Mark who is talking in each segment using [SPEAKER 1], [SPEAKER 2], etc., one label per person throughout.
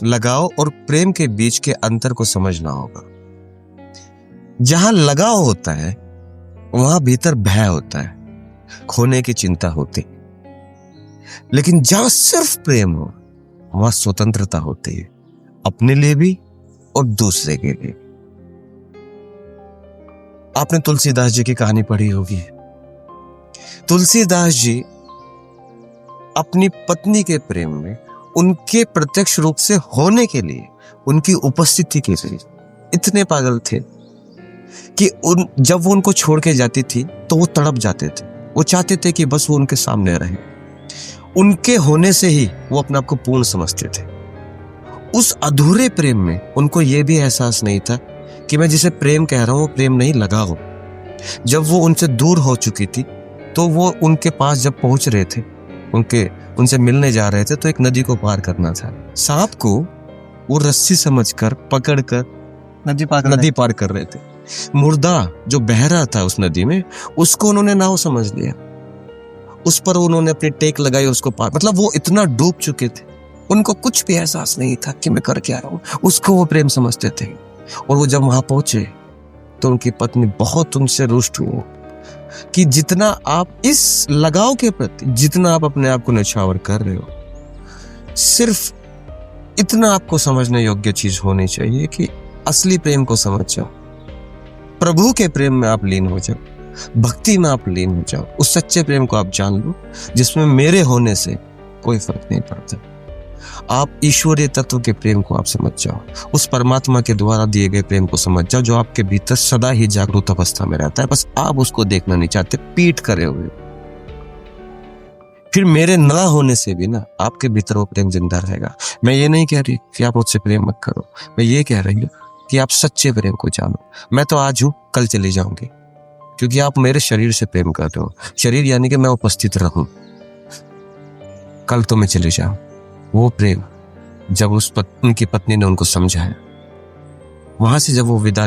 [SPEAKER 1] लगाव और प्रेम के बीच के अंतर को समझना होगा। जहां लगाव होता है वहां भीतर भय होता है, खोने की चिंता होती। लेकिन जहां सिर्फ प्रेम हो वहां स्वतंत्रता होती है, अपने लिए भी और दूसरे के लिए। आपने तुलसीदास जी की कहानी पढ़ी होगी। तुलसीदास जी अपनी पत्नी के प्रेम में उनके प्रत्यक्ष रूप से होने के लिए, उनकी उपस्थिति के लिए इतने पागल थे कि जब वो उनको छोड़ के जाती थी तो वो तड़प जाते थे। वो चाहते थे कि बस वो उनके सामने रहे। उनके होने से ही वो अपने आप को पूर्ण समझते थे। उस अधूरे प्रेम में उनको ये भी एहसास नहीं था कि मैं जिसे प्रेम कह रहा हूं वो प्रेम नहीं, लगाव। जब वो उनसे दूर हो चुकी थी तो वो उनके पास जब पहुंच रहे थे, उनसे मिलने जा रहे थे, तो एक नदी को पार करना था। सांप को वो रस्सी समझकर पकड़कर नदी पार कर रहे थे। मुर्दा जो बह रहा था उस नदी में, उसको उन्होंने नाव समझ लिया। उस पर उन्होंने अपनी टेक लगाई, उसको पार, मतलब वो इतना डूब चुके थे, उनको कुछ भी एहसास नहीं था कि मैं कर क्या रहा हूं। उसको वो प्रेम समझते थे। और वो जब वहां पहुंचे तो उनकी पत्नी बहुत उनसे रुष्ट हुई कि जितना आप इस लगाव के प्रति, जितना आप अपने आप को न्यौछावर कर रहे हो, सिर्फ इतना आपको समझने योग्य चीज होनी चाहिए कि असली प्रेम को समझ जाओ। प्रभु के प्रेम में आप लीन हो जाओ, भक्ति में आप लीन हो जाओ। उस सच्चे प्रेम को आप जान लो जिसमें मेरे होने से कोई फर्क नहीं पड़ता। आप ईश्वरीय तत्व के प्रेम को आप समझ जाओ, उस परमात्मा के द्वारा दिए गए प्रेम को समझ जाओ जो आपके भीतर सदा ही जागरूक अवस्था में रहता है। बस आप उसको देखना नहीं चाहते, पीठ करे हुए। फिर मेरे ना होने से भी ना आपके भीतर वो प्रेम जिंदा रहेगा। मैं ये नहीं कह रही कि आप मुझसे प्रेम मत करो, मैं ये कह रही हूँ कि आप सच्चे प्रेम को जानो। मैं तो आज हूं, कल चली जाऊंगी, क्योंकि आप मेरे शरीर से प्रेम कर रहे हो। शरीर यानी कि मैं उपस्थित रहूं, कल तो मैं चले जाऊं। वो प्रेम जब उनकी पत्नी ने उनको समझाया, वहां से जब वो विदा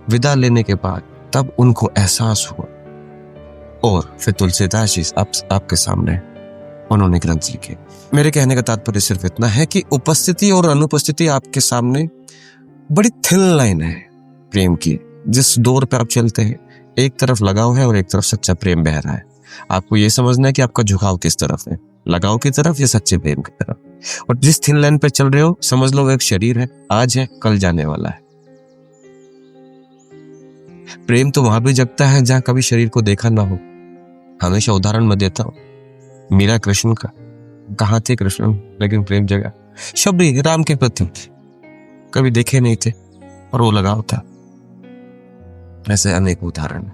[SPEAKER 1] विदा लेने के बाद तब उनको एहसास हुआ। और फिर तुलसीदास जी आपके सामने उन्होंने ग्रंथ लिखे। मेरे कहने का तात्पर्य सिर्फ इतना है कि उपस्थिति और अनुपस्थिति आपके सामने बड़ी थिन लाइन है प्रेम की। जिस दौर पे आप चलते हैं, एक तरफ लगाव है और एक तरफ सच्चा प्रेम बह रहा है। आपको ये समझना है कि आपका झुकाव किस तरफ है, लगाव की तरफ या सच्चे प्रेम की तरफ। और जिस थिन लाइन पे चल रहे हो, समझ लो वो एक शरीर है, आज है कल जाने वाला है। प्रेम तो वहां भी जगता है जहां कभी शरीर को देखा ना हो। हमेशा उदाहरण मैं देता हूं मीरा कृष्ण का। कहाँ थे कृष्ण, लेकिन प्रेम जगा। शबरी राम के प्रति कभी देखे नहीं थे और वो लगाव था। ऐसे अनेक उदाहरण।